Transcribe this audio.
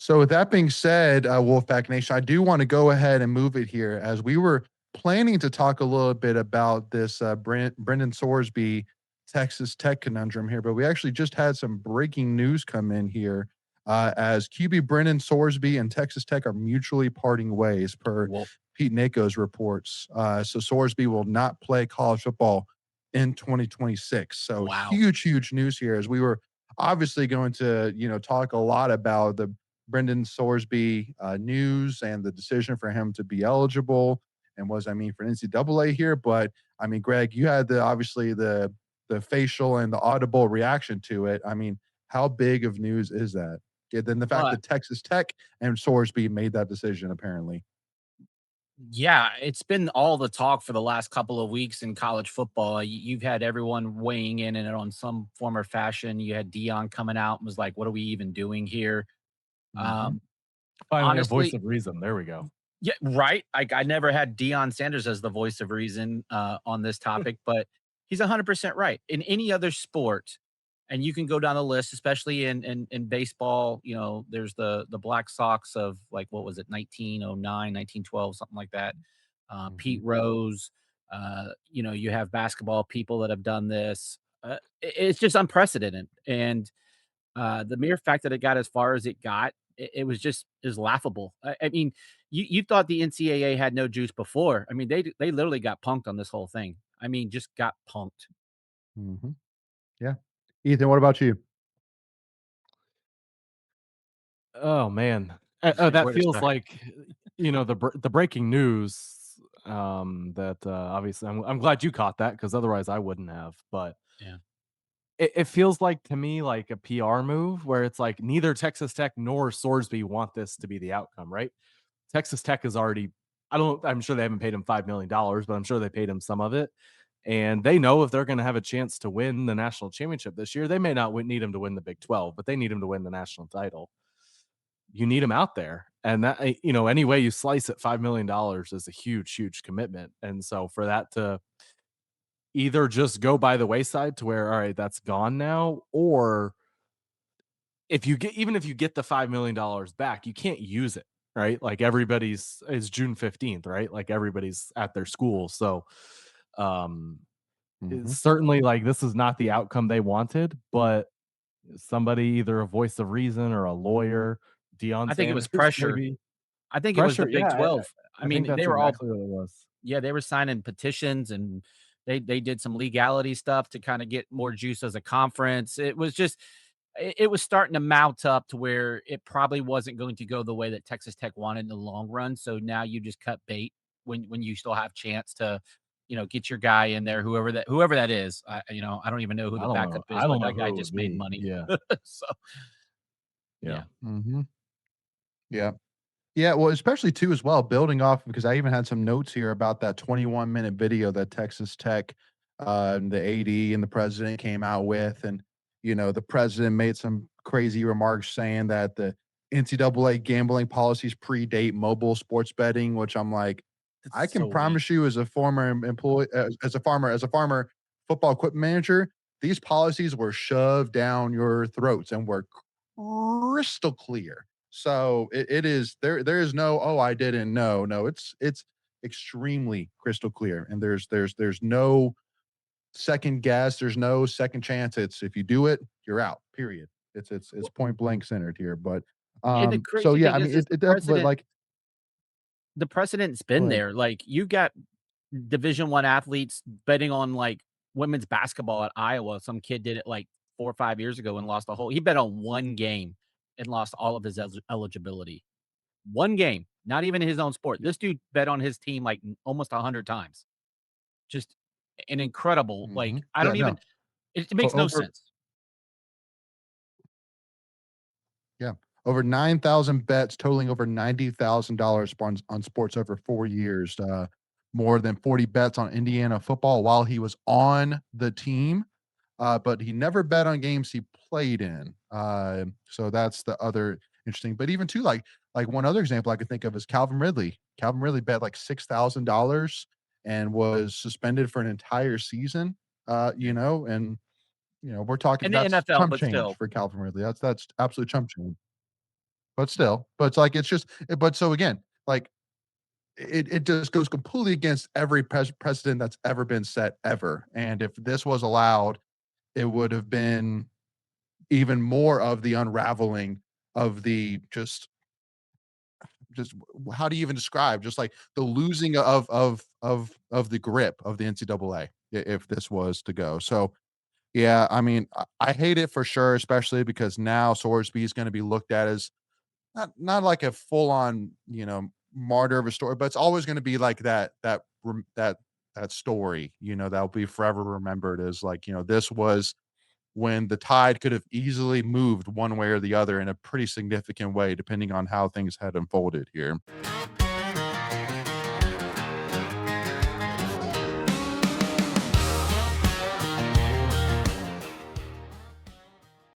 So with that being said, Wolfpack Nation, I do want to go ahead and move it here as we were planning to talk a little bit about this Brendan Sorsby Texas Tech conundrum here, but we actually just had some breaking news come in here as QB Brendan Sorsby and Texas Tech are mutually parting ways per Well, Pete Nako's reports. So Sorsby will not play college football in 2026. So wow. huge news here as we were obviously going to, talk a lot about the Brendan Sorsby news and the decision for him to be eligible and what does that mean for NCAA here. But I mean, Greg, you had obviously the facial and the audible reaction to it. I mean, how big of news is that? Yeah, then the fact Well, that Texas Tech and Sorsby made that decision apparently. yeah, it's been all the talk for the last couple of weeks in college football. You've had everyone weighing in it on some form or fashion. You had Dion coming out and was like, "What are we even doing here?" Hmm. Um, Finally, a voice honestly, of reason. There we go. yeah, right. Like I never had Dion Sanders as the voice of reason on this topic, but he's 100% right. In any other sport, and you can go down the list, especially in baseball. You know, there's the Black Sox of like what was it, 1909, 1912, something like that. Hmm. Pete Rose. You have basketball people that have done this. It's just unprecedented, and the mere fact that it got as far as it got, it was just is laughable. I mean, you thought the NCAA had no juice before. I mean, they literally got punked on this whole thing. I mean, just got punked. Hmm. Yeah. Ethan, what about you? Oh man, that Where to feels start? like the breaking news. That obviously, I'm glad you caught that because otherwise I wouldn't have. But Yeah. it feels like to me like a PR move where it's like neither Texas Tech nor Sorsby want this to be the outcome, right? Texas Tech is already. I'm sure they haven't paid him $5 million, but I'm sure they paid him some of it. And they know if they're going to have a chance to win the national championship this year, they may not need him to win the Big 12, but they need him to win the national title. You need him out there. And that, any way you slice it, $5 million is a huge commitment. And so for that to either just go by the wayside to where, all right, that's gone now, or if you get the $5 million back, you can't use it, right? Like everybody's is June 15th, right? Like everybody's at their school. So um Hmm. it's certainly like this is not the outcome they wanted, but somebody, either a voice of reason or a lawyer, Deion I think it was Sanders, pressure. maybe. I think it was the Pressure, Big yeah, 12. I I think mean, that's they were all exactly what it was. yeah, they were signing petitions and they did some legality stuff to kind of get more juice as a conference. It was just it was starting to mount up to where it probably wasn't going to go the way that Texas Tech wanted in the long run. So now you just cut bait when you still have chance to, get your guy in there, whoever that is. I don't even know who I the don't know. backup is, I don't but know that guy who it would just made be. money. Yeah. So Yeah. yeah. Hmm. Yeah. Yeah, well, especially too as well, building off because I even had some notes here about that 21-minute video that Texas Tech, the AD and the president came out with, and the president made some crazy remarks saying that the NCAA gambling policies predate mobile sports betting, which I'm like, It's I can so weak. promise you, as a former employee, as a farmer football equipment manager, these policies were shoved down your throats and were crystal clear. So it is there is no, "Oh, I didn't know." No, it's extremely crystal clear, and there's no second guess, there's no second chance. It's if you do it, you're out, period. It's point blank centered here, but, And the so crazy yeah, thing I mean, is it def but, like the precedent's go been ahead. there. Like you got Division 1 athletes betting on like women's basketball at Iowa. Some kid did it like 4 or 5 years ago and lost the whole. He bet on one game and lost all of his eligibility. One game, not even his own sport. This dude bet on his team like almost 100 times. Just an incredible. Like Mhm. I Yeah, don't no. even. It makes no Over sense. Yeah. Over 9,000 bets totaling over $90,000 on sports over 4 years, more than 40 bets on Indiana football while he was on the team, but he never bet on games he played in. So that's the other interesting but even too, like one other example I could think of is Calvin Ridley. Calvin Ridley bet like $6,000 and was suspended for an entire season, and, we're talking In the that's NFL, chump but change still, for Calvin Ridley. That's absolute chump change. but still, but it's like, it's just, but so again, like it just goes completely against every precedent that's ever been set ever. And if this was allowed, it would have been even more of the unraveling of the just how do you even describe just like the losing of the grip of the NCAA if this was to go. So yeah, I mean, I hate it for sure, especially because now Sorsby is going to be looked at as not like a full on, martyr of a story, but it's always going to be like that story, that'll be forever remembered as like, this was when the tide could have easily moved one way or the other in a pretty significant way, depending on how things had unfolded here.